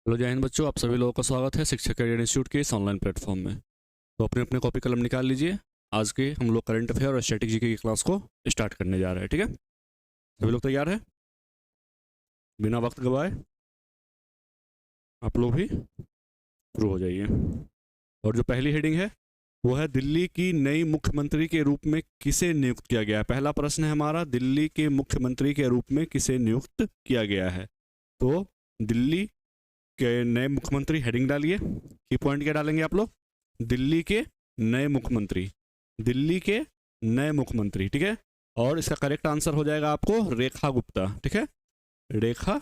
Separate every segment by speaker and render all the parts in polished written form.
Speaker 1: Hello जय हिंद बच्चों, आप सभी लोगों का स्वागत है शिक्षा करियर इंस्टीट्यूट के इस ऑनलाइन प्लेटफॉर्म में। तो अपने अपने कॉपी कलम निकाल लीजिए। आज के हम लोग करंट अफेयर और स्टैटिक जीके की क्लास को स्टार्ट करने जा रहे हैं। ठीक है, सभी लोग तैयार हैं? बिना वक्त गवाए आप लोग भी शुरू हो जाइए। और जो पहली हेडिंग है वो है दिल्ली की नई मुख्यमंत्री के रूप में किसे नियुक्त किया गया है। पहला प्रश्न है हमारा, दिल्ली के मुख्यमंत्री के रूप में किसे नियुक्त किया गया है। तो दिल्ली के नए मुख्यमंत्री, हेडिंग डालिए। की पॉइंट क्या डालेंगे आप लोग? दिल्ली के नए मुख्यमंत्री, दिल्ली के नए मुख्यमंत्री। ठीक है, और इसका करेक्ट आंसर हो जाएगा आपको रेखा गुप्ता। ठीक है, रेखा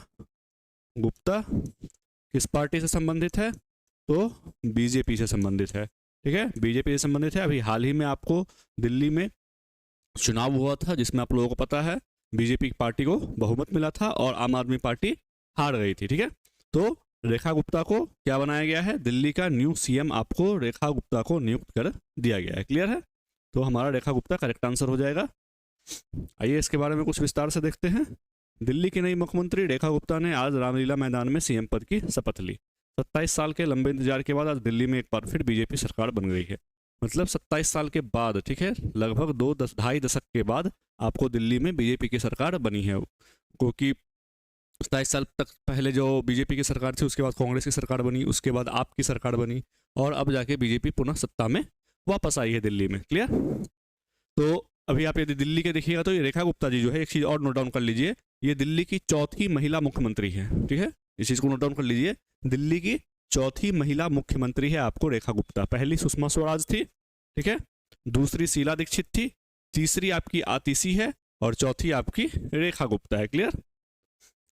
Speaker 1: गुप्ता किस पार्टी से संबंधित है? तो बीजेपी से संबंधित है। ठीक है, बीजेपी से संबंधित है। अभी हाल ही में आपको दिल्ली में चुनाव हुआ था जिसमें आप लोगों को पता है बीजेपी पार्टी को बहुमत मिला था और आम आदमी पार्टी हार गई थी। ठीक है, तो रेखा गुप्ता को क्या बनाया गया है? दिल्ली का न्यू सीएम आपको रेखा गुप्ता को नियुक्त कर दिया गया है। क्लियर है? तो हमारा रेखा गुप्ता करेक्ट आंसर हो जाएगा। आइए इसके बारे में कुछ विस्तार से देखते हैं। दिल्ली की नई मुख्यमंत्री रेखा गुप्ता ने आज रामलीला मैदान में सीएम पद की शपथ ली। 27 साल के लंबे इंतजार के बाद आज दिल्ली में एक बार फिर बीजेपी सरकार बन गई है। मतलब 27 साल के बाद, ठीक है, लगभग 2-2.5 दशक के बाद आपको दिल्ली में बीजेपी की सरकार बनी है। क्योंकि 27 साल तक पहले जो बीजेपी की सरकार थी, उसके बाद कांग्रेस की सरकार बनी, उसके बाद आपकी सरकार बनी, और अब जाके बीजेपी पुनः सत्ता में वापस आई है दिल्ली में। क्लियर? तो अभी आप यदि दिल्ली के देखिएगा तो ये रेखा गुप्ता जी जो है, एक चीज़ और नोट डाउन कर लीजिए, ये दिल्ली की चौथी महिला मुख्यमंत्री है। ठीक है, इस चीज़ को नोट डाउन कर लीजिए, दिल्ली की चौथी महिला मुख्यमंत्री है आपको रेखा गुप्ता। पहली सुषमा स्वराज थी, ठीक है, दूसरी शीला दीक्षित थी, तीसरी आपकी आतिशी है, और चौथी आपकी रेखा गुप्ता है। क्लियर?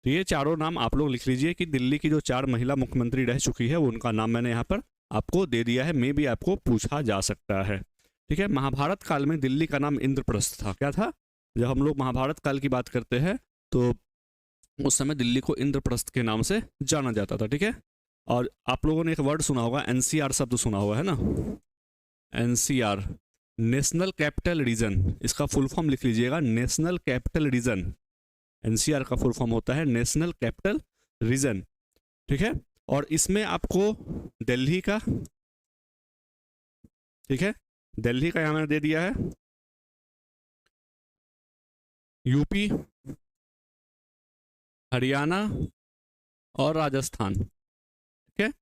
Speaker 1: तो ये चारों नाम आप लोग लिख लीजिए कि दिल्ली की जो 4 महिला मुख्यमंत्री रह चुकी है वो उनका नाम मैंने यहाँ पर आपको दे दिया है। मे भी आपको पूछा जा सकता है। ठीक है, महाभारत काल में दिल्ली का नाम इंद्रप्रस्थ था। क्या था? जब हम लोग महाभारत काल की बात करते हैं तो उस समय दिल्ली को इंद्रप्रस्थ के नाम से जाना जाता था। ठीक है, और आप लोगों ने एक वर्ड सुना होगा, एनसीआर शब्द सुना हुआ है ना? एनसीआर, नेशनल कैपिटल रीजन, इसका फुल फॉर्म लिख लीजिएगा, नेशनल कैपिटल रीजन। एनसीआर का फुल फॉर्म होता है नेशनल कैपिटल रीजन। ठीक है, और इसमें आपको दिल्ली का, ठीक है, दिल्ली का यहां मैंने दे दिया है, यूपी, हरियाणा और राजस्थान। ठीक है,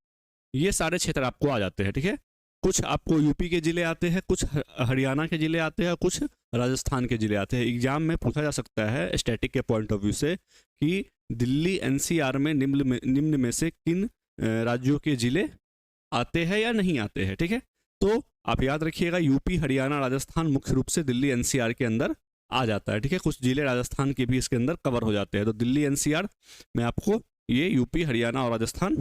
Speaker 1: ये सारे क्षेत्र आपको आ जाते हैं। ठीक है, कुछ आपको यूपी के जिले आते हैं, कुछ हरियाणा के जिले आते हैं, कुछ राजस्थान के जिले आते हैं। एग्जाम में पूछा जा सकता है स्टैटिक के पॉइंट ऑफ व्यू से कि दिल्ली एनसीआर में निम्न में से किन राज्यों के जिले आते हैं या नहीं आते हैं। ठीक है, तो आप याद रखिएगा यूपी, हरियाणा, राजस्थान मुख्य रूप से दिल्ली एनसीआर के अंदर आ जाता है। ठीक है, कुछ जिले राजस्थान के भी इसके अंदर कवर हो जाते हैं। तो दिल्ली एनसीआर में आपको ये यूपी, हरियाणा और राजस्थान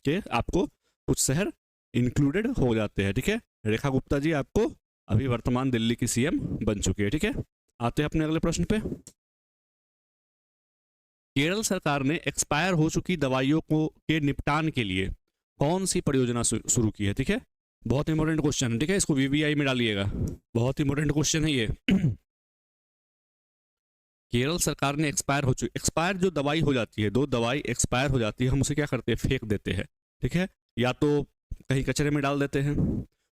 Speaker 1: के आपको कुछ शहर इंक्लूडेड हो जाते हैं। ठीक है, रेखा गुप्ता जी आपको अभी वर्तमान दिल्ली की सीएम बन चुकी है। ठीक है, आते हैं अपने अगले प्रश्न पे। केरल सरकार ने एक्सपायर हो चुकी दवाइयों को के निपटान के लिए कौन सी परियोजना शुरू की है? ठीक है, बहुत इंपॉर्टेंट क्वेश्चन है। ठीक है, इसको वीवीआई में डालिएगा, बहुत इंपॉर्टेंट क्वेश्चन है ये। केरल सरकार ने एक्सपायर जो दवाई हो जाती है, दो दवाई एक्सपायर हो जाती है, हम उसे क्या करते हैं? फेंक देते हैं। ठीक है, या तो कहीं कचरे में डाल देते हैं।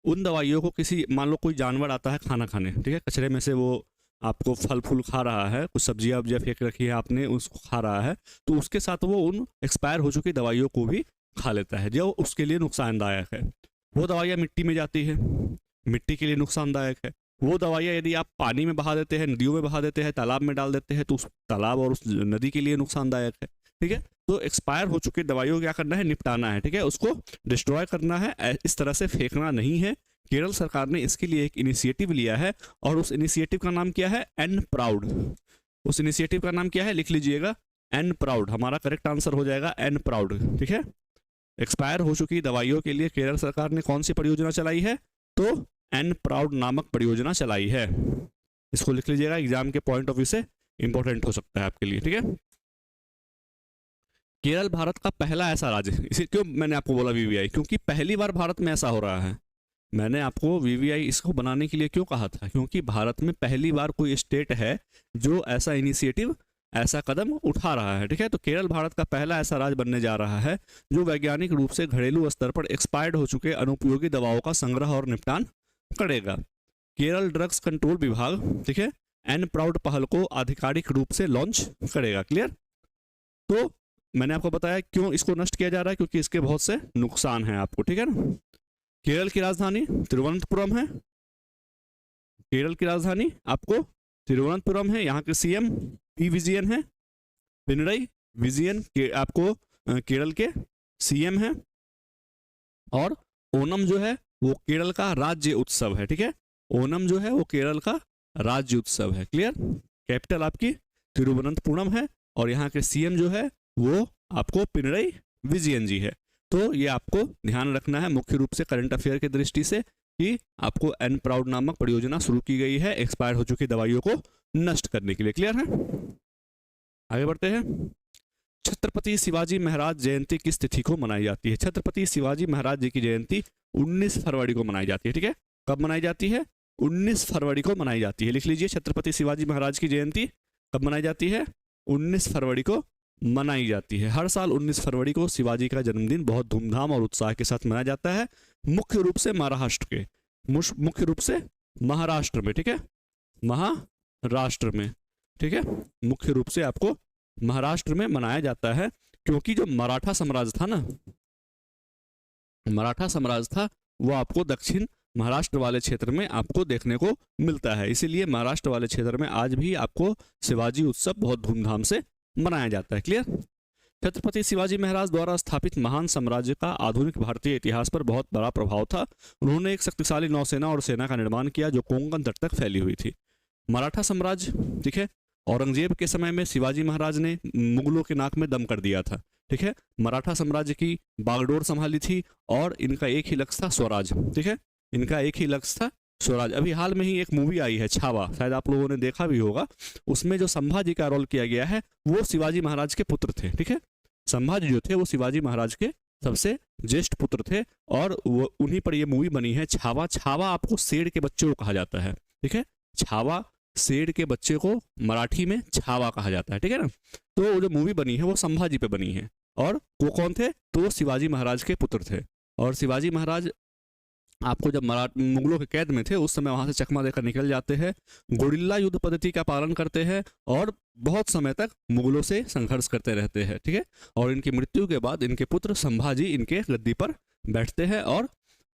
Speaker 1: उन दवाइयों को किसी, मान लो कोई जानवर आता है खाना खाने, ठीक है, कचरे में से वो आपको फल फूल खा रहा है, कुछ सब्जियां वब्जियां फेंक रखी है आपने, उसको खा रहा है, तो उसके साथ वो उन एक्सपायर हो चुकी दवाइयों को भी खा लेता है, जो उसके लिए नुकसानदायक है। वो दवाइयाँ मिट्टी में जाती है, मिट्टी के लिए नुकसानदायक है। वो दवाइयाँ यदि आप पानी में बहा देते हैं, नदियों में बहा देते हैं, तालाब में डाल देते हैं, तो उस तालाब और उस नदी के लिए नुकसानदायक है। ठीक है, तो एक्सपायर हो चुकी दवाइयों को क्या करना है? निपटाना है। ठीक है, उसको डिस्ट्रॉय करना है, इस तरह से फेंकना नहीं है। केरल सरकार ने इसके लिए एक इनिशिएटिव लिया है, और उस इनिशिएटिव का नाम क्या है? N proud. उस इनिशिएटिव का नाम क्या है? लिख लीजिएगा, एन प्राउड। हमारा करेक्ट आंसर हो जाएगा एन प्राउड। ठीक है, एक्सपायर हो चुकी दवाइयों के लिए केरल सरकार ने कौन सी परियोजना चलाई है? तो एन प्राउड नामक परियोजना चलाई है। इसको लिख लीजिएगा, एग्जाम के पॉइंट ऑफ व्यू से इंपॉर्टेंट हो सकता है आपके लिए। ठीक है, केरल भारत का पहला ऐसा राज्य, इसे क्यों मैंने आपको बोला वीवीआई? क्योंकि पहली बार भारत में ऐसा हो रहा है। मैंने आपको वीवीआई इसको बनाने के लिए क्यों कहा था? क्योंकि भारत में पहली बार कोई स्टेट है जो ऐसा इनिशिएटिव ऐसा कदम उठा रहा है। ठीक है, तो केरल भारत का पहला ऐसा राज्य बनने जा रहा है जो वैज्ञानिक रूप से घरेलू स्तर पर एक्सपायर्ड हो चुके अनुपयोगी दवाओं का संग्रह और निपटान करेगा। केरल ड्रग्स कंट्रोल विभाग, ठीक है, एन प्राउड पहल को आधिकारिक रूप से लॉन्च करेगा। क्लियर? तो मैंने आपको बताया क्यों इसको नष्ट किया जा रहा है, क्योंकि इसके बहुत से नुकसान हैं आपको। ठीक है ना? केरल की राजधानी तिरुवनंतपुरम है। केरल की राजधानी आपको तिरुवनंतपुरम है। यहाँ के सीएम पी विजयन है। पिनरई विजयन के आपको केरल के सीएम है। और ओनम जो है वो केरल का राज्य उत्सव है। ठीक है, ओनम जो है वो केरल का राज्य उत्सव है। क्लियर? कैपिटल आपकी तिरुवनंतपुरम है और यहाँ के सीएम जो है वो आपको पिनरई विजयन जी है। तो ये आपको ध्यान रखना है मुख्य रूप से करंट अफेयर की दृष्टि से कि आपको एन प्राउड नामक परियोजना शुरू की गई है एक्सपायर हो चुकी दवाइयों को नष्ट करने के लिए। क्लियर है? आगे बढ़ते हैं। छत्रपति शिवाजी महाराज जयंती किस तिथि को मनाई जाती है? छत्रपति शिवाजी महाराज जी की जयंती 19 फरवरी को मनाई जाती है। ठीक है, कब मनाई जाती है? 19 फरवरी को मनाई जाती है। लिख लीजिए, छत्रपति शिवाजी महाराज की जयंती कब मनाई जाती है? 19 फरवरी को मनाई जाती है। हर साल 19 फरवरी को शिवाजी का जन्मदिन बहुत धूमधाम और उत्साह के साथ मनाया जाता है, मुख्य रूप से महाराष्ट्र में। ठीक है, महाराष्ट्र में। ठीक है, मुख्य रूप से आपको महाराष्ट्र में मनाया जाता है, क्योंकि जो मराठा साम्राज्य था ना, मराठा साम्राज्य था, वो आपको दक्षिण महाराष्ट्र वाले क्षेत्र में आपको देखने को मिलता है। इसीलिए महाराष्ट्र वाले क्षेत्र में आज भी आपको शिवाजी उत्सव बहुत धूमधाम से मनाया जाता है। क्लियर? छत्रपति शिवाजी महाराज द्वारा स्थापित महान साम्राज्य का आधुनिक भारतीय इतिहास पर बहुत बड़ा प्रभाव था। उन्होंने एक शक्तिशाली नौसेना और सेना का निर्माण किया जो कोंकण तट तक फैली हुई थी। मराठा साम्राज्य, ठीक है, औरंगजेब के समय में शिवाजी महाराज ने मुगलों के नाक में दम कर दिया था। ठीक है, मराठा साम्राज्य की बागडोर संभाली थी और इनका एक ही लक्ष्य था स्वराज। ठीक है, इनका एक ही लक्ष्य था स्वराज। अभी हाल में ही एक मूवी आई है छावा, शायद आप लोगों ने देखा भी होगा। उसमें जो संभाजी का रोल किया गया है वो शिवाजी महाराज के पुत्र थे। ठीक है, संभाजी जो थे वो शिवाजी महाराज के सबसे ज्येष्ठ पुत्र थे और वो उन्हीं पर ये मूवी बनी है छावा। छावा आपको शेर के बच्चे को कहा जाता है। ठीक है, छावा शेर के बच्चे को मराठी में छावा कहा जाता है। ठीक है ना? तो वो जो मूवी बनी है वो संभाजी पे बनी है और वो कौन थे? तो वो शिवाजी महाराज के पुत्र थे। और शिवाजी महाराज आपको जब मुगलों के कैद में थे उस समय वहां से चकमा देकर निकल जाते हैं, गुरिल्ला युद्ध पद्धति का पालन करते हैं और बहुत समय तक मुगलों से संघर्ष करते रहते हैं। ठीक है, और इनकी मृत्यु के बाद इनके पुत्र संभाजी इनके गद्दी पर बैठते हैं और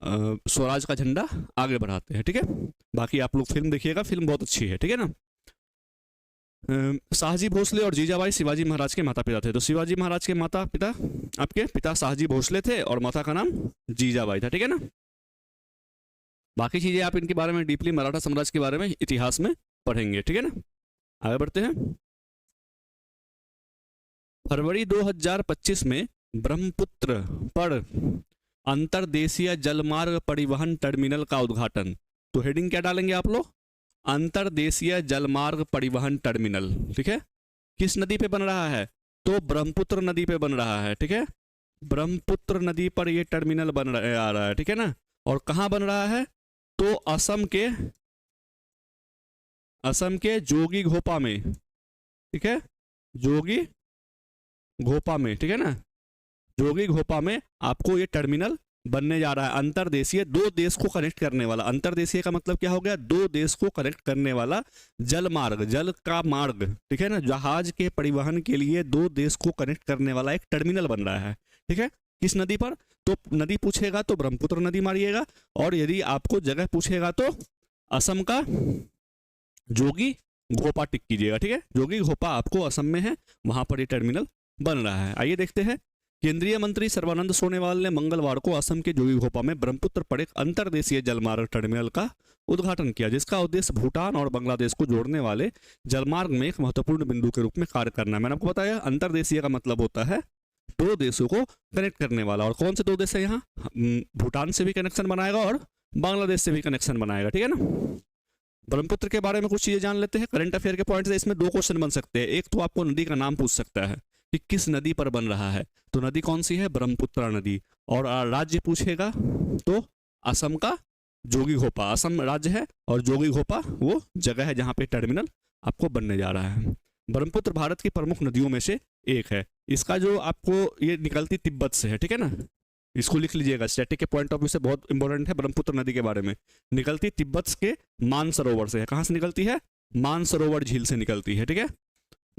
Speaker 1: स्वराज का झंडा आगे बढ़ाते हैं। ठीक है, बाकी आप लोग फिल्म देखिएगा, फिल्म बहुत अच्छी है। ठीक है ना? शाहजी भोसले और जीजाबाई शिवाजी महाराज के माता पिता थे। तो शिवाजी महाराज के माता पिता आपके पिता शाहजी भोसले थे और माता का नाम जीजाबाई था। ठीक है ना? बाकी चीजें आप इनके बारे में डीपली मराठा साम्राज्य के बारे में इतिहास में पढ़ेंगे। ठीक है ना? आगे बढ़ते हैं। फरवरी 2025 में ब्रह्मपुत्र पर अंतरदेशीय जलमार्ग परिवहन टर्मिनल का उद्घाटन। तो हेडिंग क्या डालेंगे आप लोग? अंतरदेशीय जलमार्ग परिवहन टर्मिनल। ठीक है, किस नदी पे बन रहा है? तो ब्रह्मपुत्र नदी पे बन रहा है। ठीक है, ब्रह्मपुत्र नदी पर ये टर्मिनल बन आ रहा है। ठीक है ना? और कहाँ बन रहा है? तो असम के जोगी घोपा में। ठीक है, जोगी घोपा में। ठीक है ना? जोगी घोपा में आपको ये टर्मिनल बनने जा रहा है। अंतरदेशीय, दो देश को कनेक्ट करने वाला। अंतरदेशीय का मतलब क्या हो गया? दो देश को कनेक्ट करने वाला जल मार्ग, जल का मार्ग। ठीक है ना? जहाज के परिवहन के लिए दो देश को कनेक्ट करने वाला एक टर्मिनल बन रहा है। ठीक है, किस नदी पर? तो नदी पूछेगा तो ब्रह्मपुत्र नदी मारिएगा और यदि आपको जगह पूछेगा तो असम का जोगी घोपा टिक कीजिएगा। ठीक है, जोगी घोपा आपको असम में है, वहां पर ये टर्मिनल बन रहा है। आइए देखते हैं। केंद्रीय मंत्री सर्बानंद सोनोवाल ने मंगलवार को असम के जोगी घोपा में ब्रह्मपुत्र पर एक अंतरदेशीय जलमार्ग टर्मिनल का उद्घाटन किया, जिसका उद्देश्य भूटान और बांग्लादेश को जोड़ने वाले जलमार्ग में एक महत्वपूर्ण बिंदु के रूप में कार्य करना है। मैंने आपको बताया अंतरदेशीय का मतलब होता है दो देशों को कनेक्ट करने वाला। और कौन से दो देश है यहाँ? भूटान से भी कनेक्शन बनाएगा और बांग्लादेश से भी कनेक्शन बनाएगा। ठीक है ना? ब्रह्मपुत्र के बारे में कुछ चीजें जान लेते हैं। करंट अफेयर के पॉइंट से इसमें दो क्वेश्चन बन सकते हैं। एक तो आपको नदी का नाम पूछ सकता है कि किस नदी पर बन रहा है, तो नदी कौन सी है? ब्रह्मपुत्र नदी। और राज्य पूछेगा तो असम का जोगी घोपा, असम राज्य है और जोगी घोपा वो जगह है जहां पे टर्मिनल आपको बनने जा रहा है। ब्रह्मपुत्र भारत की प्रमुख नदियों में से एक है। इसका जो आपको ये निकलती तिब्बत से है, ठीक है ना, इसको लिख लीजिएगा, स्टैटिक के पॉइंट ऑफ व्यू से बहुत इंपॉर्टेंट है ब्रह्मपुत्र नदी के बारे में। निकलती तिब्बत के मानसरोवर से है। कहाँ से निकलती है? मानसरोवर झील से निकलती है, ठीक है,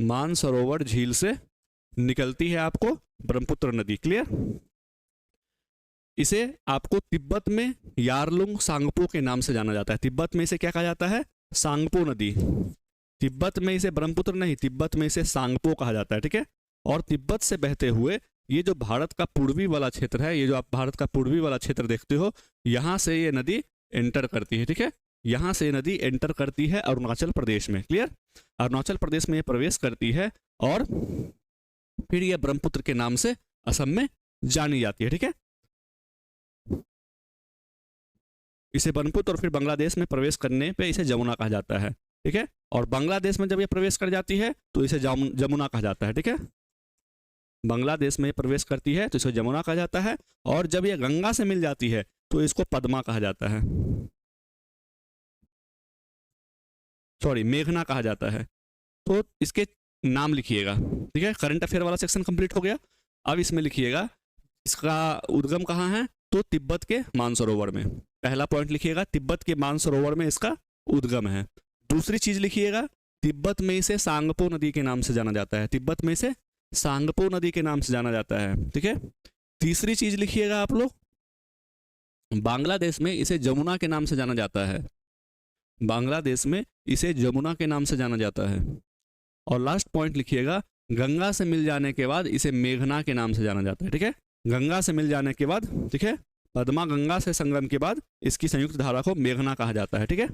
Speaker 1: मानसरोवर झील से निकलती है आपको ब्रह्मपुत्र नदी। क्लियर? इसे आपको तिब्बत में यारलुंग सांगपो के नाम से जाना जाता है। तिब्बत में इसे क्या कहा जाता है? सांगपो नदी। तिब्बत में इसे ब्रह्मपुत्र नहीं, तिब्बत में इसे सांगपो कहा जाता है, ठीक है। और तिब्बत से बहते हुए ये जो भारत का पूर्वी वाला क्षेत्र है, ये जो आप भारत का पूर्वी वाला क्षेत्र देखते हो, यहाँ से ये नदी एंटर करती है, ठीक है, यहाँ से नदी एंटर करती है अरुणाचल प्रदेश में। क्लियर? अरुणाचल प्रदेश में ये प्रवेश करती है और फिर ये ब्रह्मपुत्र के नाम से असम में जानी जाती है, ठीक है। इसे ब्रह्मपुत्र और फिर बांग्लादेश में प्रवेश करने पे इसे जमुना कहा जाता है, ठीक है। और बांग्लादेश में जब ये प्रवेश कर जाती है तो इसे जमुना कहा जाता है, ठीक है। बांग्लादेश में प्रवेश करती है तो इसे जमुना कहा जाता है। और जब ये गंगा से मिल जाती है तो इसको पद्मा कहा जाता है, सॉरी मेघना कहा जाता है। तो इसके नाम लिखिएगा, ठीक है। करंट अफेयर वाला सेक्शन कंप्लीट हो गया। अब इसमें लिखिएगा इसका उद्गम कहाँ है? तो तिब्बत के मानसरोवर में। पहला पॉइंट लिखिएगा, तिब्बत के मानसरोवर में इसका उद्गम है। दूसरी चीज लिखिएगा, तिब्बत में इसे सांगपो नदी के नाम से जाना जाता है। तिब्बत में इसे सांगपो नदी के नाम से जाना जाता है, ठीक है। तीसरी चीज लिखिएगा आप लोग, बांग्लादेश में इसे जमुना के नाम से जाना जाता है। बांग्लादेश में इसे जमुना के नाम से जाना जाता है। और लास्ट पॉइंट लिखिएगा, गंगा से मिल जाने के बाद इसे मेघना के नाम से जाना जाता है, ठीक है। गंगा से मिल जाने के बाद, ठीक है, पद्मा गंगा से संगम के बाद इसकी संयुक्त धारा को मेघना कहा जाता है, ठीक है।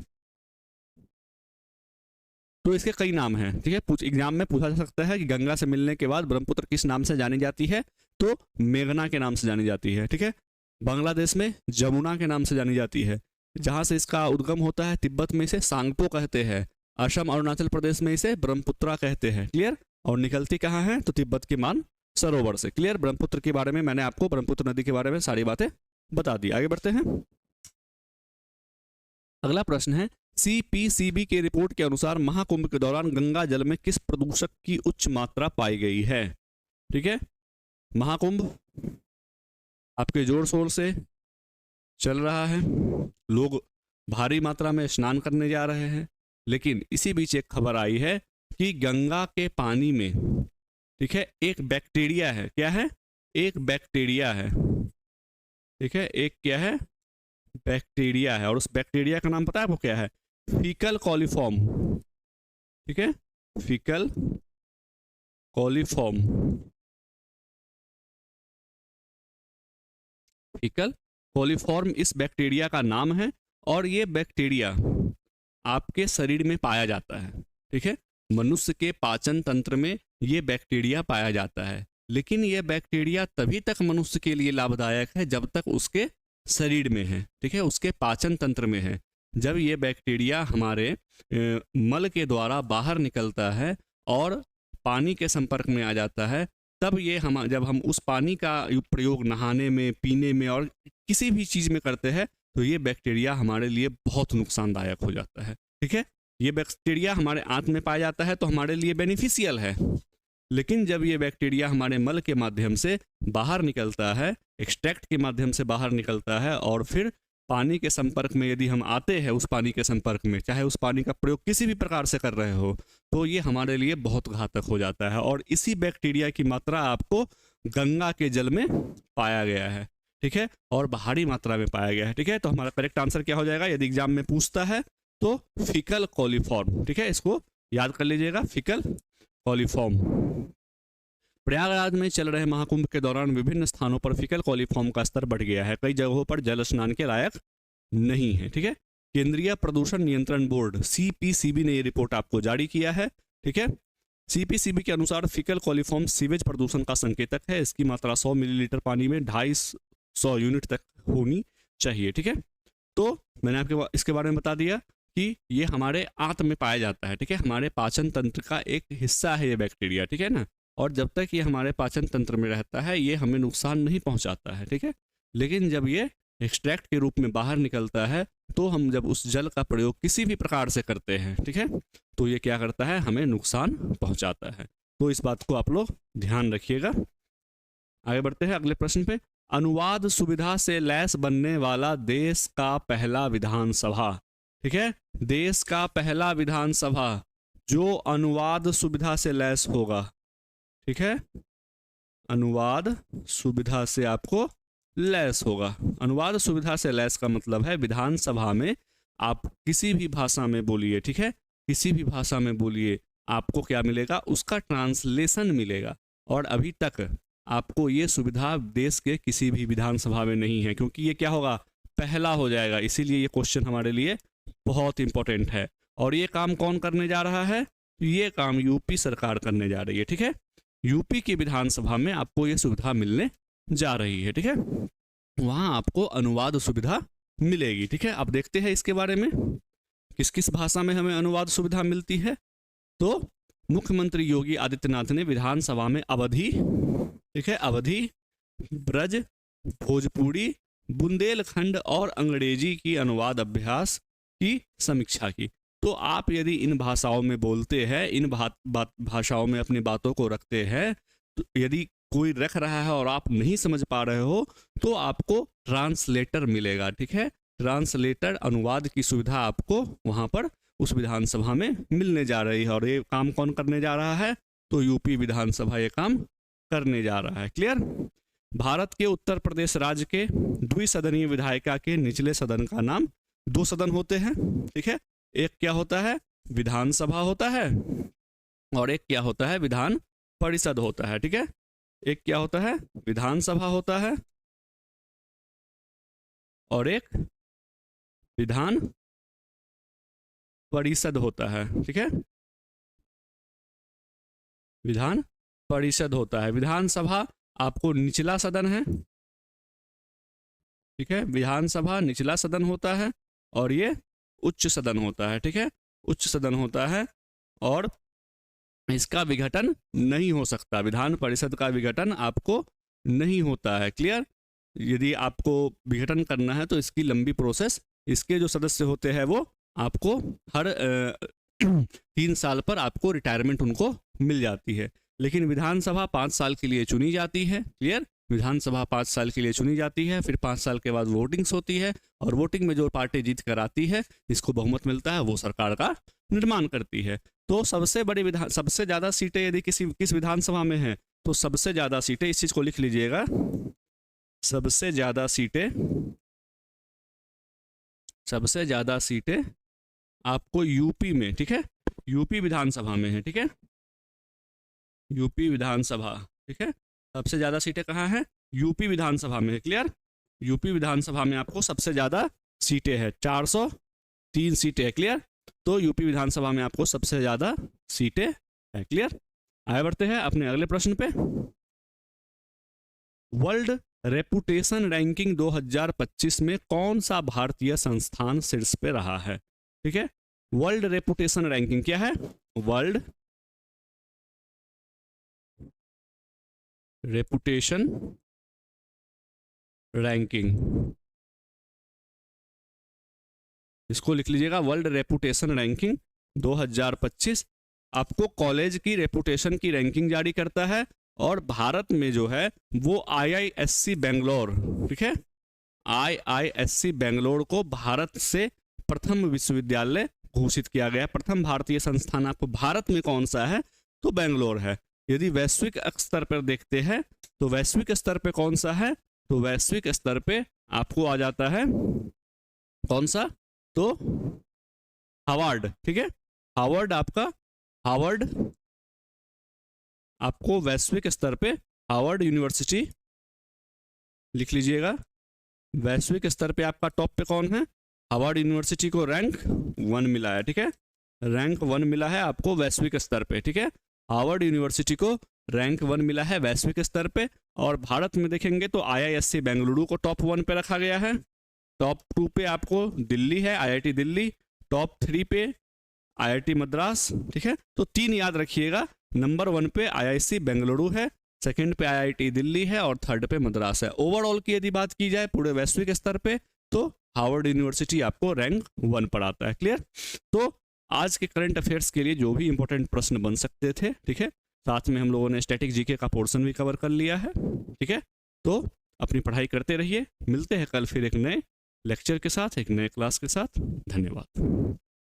Speaker 1: तो इसके कई नाम हैं, ठीक है। एग्जाम में पूछा जा सकता है कि गंगा से मिलने के बाद ब्रह्मपुत्र किस नाम से जानी जाती है? तो मेघना के नाम से जानी जाती है, ठीक है। बांग्लादेश में जमुना के नाम से जानी जाती है। जहां से इसका उद्गम होता है तिब्बत में इसे सांगपो कहते हैं। असम अरुणाचल प्रदेश में इसे ब्रह्मपुत्रा कहते हैं। क्लियर? और निकलती कहाँ है? तो तिब्बत के मान सरोवर से। क्लियर? ब्रह्मपुत्र के बारे में मैंने आपको ब्रह्मपुत्र नदी के बारे में सारी बातें बता दी। आगे बढ़ते हैं। अगला प्रश्न है, CPCB की रिपोर्ट के अनुसार महाकुंभ के दौरान गंगा जल में किस प्रदूषक की उच्च मात्रा पाई गई है? ठीक है, महाकुंभ आपके जोर शोर से चल रहा है, लोग भारी मात्रा में स्नान करने जा रहे हैं, लेकिन इसी बीच एक खबर आई है कि गंगा के पानी में, ठीक है, एक बैक्टीरिया है। क्या है? एक बैक्टीरिया है, ठीक है, एक क्या है? बैक्टीरिया है। और उस बैक्टीरिया का नाम पता है आपको क्या है? फीकल कॉलीफॉर्म, ठीक है, फीकल कॉलीफॉर्म, फीकल कॉलीफॉर्म इस बैक्टीरिया का नाम है। और ये बैक्टीरिया आपके शरीर में पाया जाता है, ठीक है, मनुष्य के पाचन तंत्र में ये बैक्टीरिया पाया जाता है। लेकिन ये बैक्टीरिया तभी तक मनुष्य के लिए लाभदायक है जब तक उसके शरीर में है, ठीक है, उसके पाचन तंत्र में है। जब ये बैक्टीरिया हमारे मल के द्वारा बाहर निकलता है और पानी के संपर्क में आ जाता है, तब ये जब हम उस पानी का प्रयोग नहाने में, पीने में और किसी भी चीज़ में करते हैं, तो ये बैक्टीरिया हमारे लिए बहुत नुकसानदायक हो जाता है, ठीक है। ये बैक्टीरिया हमारे आंत में पाया जाता है तो हमारे लिए बेनिफिशियल है। लेकिन जब ये बैक्टीरिया हमारे मल के माध्यम से बाहर निकलता है, एक्सट्रैक्ट के माध्यम से बाहर निकलता है, और फिर पानी के संपर्क में यदि हम आते हैं, उस पानी के संपर्क में, चाहे उस पानी का प्रयोग किसी भी प्रकार से कर रहे हो, तो ये हमारे लिए बहुत घातक हो जाता है। और इसी बैक्टीरिया की मात्रा आपको गंगा के जल में पाया गया है, ठीक है, और भारी मात्रा में पाया गया है, ठीक है। तो हमारा करेक्ट आंसर क्या हो जाएगा यदि एग्जाम में पूछता है? तो फीकल कॉलीफॉर्म, ठीक है, इसको याद कर लीजिएगा, फीकल कॉलीफॉर्म। प्रयागराज में चल रहे महाकुंभ के दौरान विभिन्न स्थानों पर फीकल कॉलीफॉर्म का स्तर बढ़ गया है, कई जगहों पर जल स्नान के लायक नहीं है, ठीक है। केंद्रीय प्रदूषण नियंत्रण बोर्ड CPCB ने ये रिपोर्ट आपको जारी किया है, ठीक है। CPCB के अनुसार फीकल कॉलीफॉर्म सीवेज प्रदूषण का संकेतक है। इसकी मात्रा 100 मिलीलीटर पानी में 250 यूनिट तक होनी चाहिए, ठीक है। तो मैंने आपके इसके बारे में बता दिया कि ये हमारे आंत में पाया जाता है, ठीक है, हमारे पाचन तंत्र का एक हिस्सा है ये बैक्टीरिया, ठीक है ना। और जब तक ये हमारे पाचन तंत्र में रहता है, ये हमें नुकसान नहीं पहुंचाता है, ठीक है। लेकिन जब ये एक्सट्रैक्ट के रूप में बाहर निकलता है, तो हम जब उस जल का प्रयोग किसी भी प्रकार से करते हैं, ठीक है, तो ये क्या करता है, हमें नुकसान पहुंचाता है। तो इस बात को आप लोग ध्यान रखिएगा। आगे बढ़ते हैं अगले प्रश्न पे। अनुवाद सुविधा से लैस बनने वाला देश का पहला विधानसभा, ठीक है, देश का पहला विधानसभा जो अनुवाद सुविधा से लैस होगा, ठीक है, अनुवाद सुविधा से आपको लैस होगा। अनुवाद सुविधा से लैस का मतलब है विधानसभा में आप किसी भी भाषा में बोलिए, ठीक है, किसी भी भाषा में बोलिए, आपको क्या मिलेगा, उसका ट्रांसलेशन मिलेगा। और अभी तक आपको ये सुविधा देश के किसी भी विधानसभा में नहीं है, क्योंकि ये क्या होगा, पहला हो जाएगा। इसीलिए ये क्वेश्चन हमारे लिए बहुत इंपॉर्टेंट है। और ये काम कौन करने जा रहा है, ये काम यूपी सरकार करने जा रही है, ठीक है, यूपी की विधानसभा में आपको ये सुविधा मिलने जा रही है, ठीक है, वहां आपको अनुवाद सुविधा मिलेगी, ठीक है। अब देखते हैं इसके बारे में किस किस भाषा में हमें अनुवाद सुविधा मिलती है। तो मुख्यमंत्री योगी आदित्यनाथ ने विधानसभा में अवधी, ठीक है, अवधी, ब्रज, भोजपुरी, बुंदेलखंड और अंग्रेजी की अनुवाद अभ्यास की समीक्षा की। तो आप यदि इन भाषाओं में बोलते हैं, इन भाषाओं में अपनी बातों को रखते हैं, तो यदि कोई रख रहा है और आप नहीं समझ पा रहे हो तो आपको ट्रांसलेटर मिलेगा, ठीक है, ट्रांसलेटर अनुवाद की सुविधा आपको वहां पर उस विधानसभा में मिलने जा रही है। और ये काम कौन करने जा रहा है, तो यूपी विधानसभा ये काम करने जा रहा है। क्लियर। भारत के उत्तर प्रदेश राज्य के द्विसदनीय विधायिका के निचले सदन का नाम, दो सदन होते हैं, ठीक है, एक क्या होता है, विधानसभा होता है, और एक क्या होता है, विधान परिषद होता है, ठीक है, एक क्या होता है, विधानसभा होता है, और एक विधान परिषद होता है, ठीक है, विधान परिषद होता है। विधानसभा आपको निचला सदन है, ठीक है, विधानसभा निचला सदन होता है, और ये उच्च सदन होता है, ठीक है, उच्च सदन होता है, और इसका विघटन नहीं हो सकता। विधान परिषद का विघटन आपको नहीं होता है। क्लियर। यदि आपको विघटन करना है तो इसकी लंबी प्रोसेस, इसके जो सदस्य होते हैं वो आपको हर 3 साल पर आपको रिटायरमेंट उनको मिल जाती है। लेकिन विधानसभा 5 साल के लिए चुनी जाती है। क्लियर। विधानसभा 5 साल के लिए चुनी जाती है, फिर 5 साल के बाद वोटिंग्स होती है, और वोटिंग में जो पार्टी जीत कर आती है, जिसको बहुमत मिलता है, वो सरकार का निर्माण करती है। तो सबसे बड़ी सबसे ज़्यादा सीटें यदि किस विधानसभा में है, तो सबसे ज़्यादा सीटें, इस चीज़ को लिख लीजिएगा, सबसे ज़्यादा सीटें आपको यूपी में, ठीक है, यूपी विधानसभा में है, ठीक है, यूपी विधानसभा, ठीक है, सबसे ज़्यादा सीटें कहाँ हैं, यूपी विधानसभा में है। क्लियर। यूपी विधानसभा में आपको सबसे ज़्यादा सीटें हैं, 403 सीटें है। क्लियर। तो यूपी विधानसभा में आपको सबसे ज़्यादा सीटें है। क्लियर। आगे बढ़ते हैं अपने अगले प्रश्न पे। वर्ल्ड रेपुटेशन रैंकिंग 2025 में कौन सा भारतीय संस्थान शीर्ष पे रहा है? ठीक है, वर्ल्ड रेपुटेशन रैंकिंग क्या है? वर्ल्ड रेपुटेशन रैंकिंग, इसको लिख लीजिएगा, वर्ल्ड रेपुटेशन रैंकिंग 2025 आपको कॉलेज की रेपुटेशन की रैंकिंग जारी करता है, और भारत में जो है वो IISc बेंगलोर, ठीक है, IISc बेंगलोर को भारत से प्रथम विश्वविद्यालय घोषित किया गया। प्रथम भारतीय संस्थान आपको भारत में कौन सा है? तो बेंगलोर है। यदि वैश्विक स्तर पर देखते हैं तो वैश्विक स्तर पे कौन सा है? तो वैश्विक स्तर पे आपको आ जाता है कौन सा? तो हार्वर्ड, ठीक है, हार्वर्ड आपको वैश्विक स्तर पे हार्वर्ड यूनिवर्सिटी लिख लीजिएगा। वैश्विक स्तर पे आपका टॉप पे कौन है? हार्वर्ड यूनिवर्सिटी को रैंक 1 मिला है, ठीक है, रैंक 1 मिला है आपको वैश्विक स्तर पे, ठीक है, हार्वर्ड यूनिवर्सिटी को रैंक 1 मिला है वैश्विक स्तर पे। और भारत में देखेंगे तो IISc बेंगलुरु को टॉप 1 पे रखा गया है, टॉप 2 पे आपको दिल्ली है, IIT दिल्ली, टॉप 3 पे IIT मद्रास, ठीक है। तो 3 याद रखिएगा, नंबर 1 पे IISc बेंगलुरु है, सेकंड पे IIT दिल्ली है, और थर्ड पे मद्रास है। ओवरऑल की यदि बात की जाए पूरे वैश्विक स्तर पे तो हार्वर्ड यूनिवर्सिटी आपको रैंक 1 पर आता है। क्लियर। तो आज के करंट अफेयर्स के लिए जो भी इंपॉर्टेंट प्रश्न बन सकते थे, ठीक है, साथ में हम लोगों ने स्टैटिक जीके का पोर्शन भी कवर कर लिया है, ठीक है। तो अपनी पढ़ाई करते रहिए, मिलते हैं कल फिर एक नए लेक्चर के साथ, एक नए क्लास के साथ। धन्यवाद।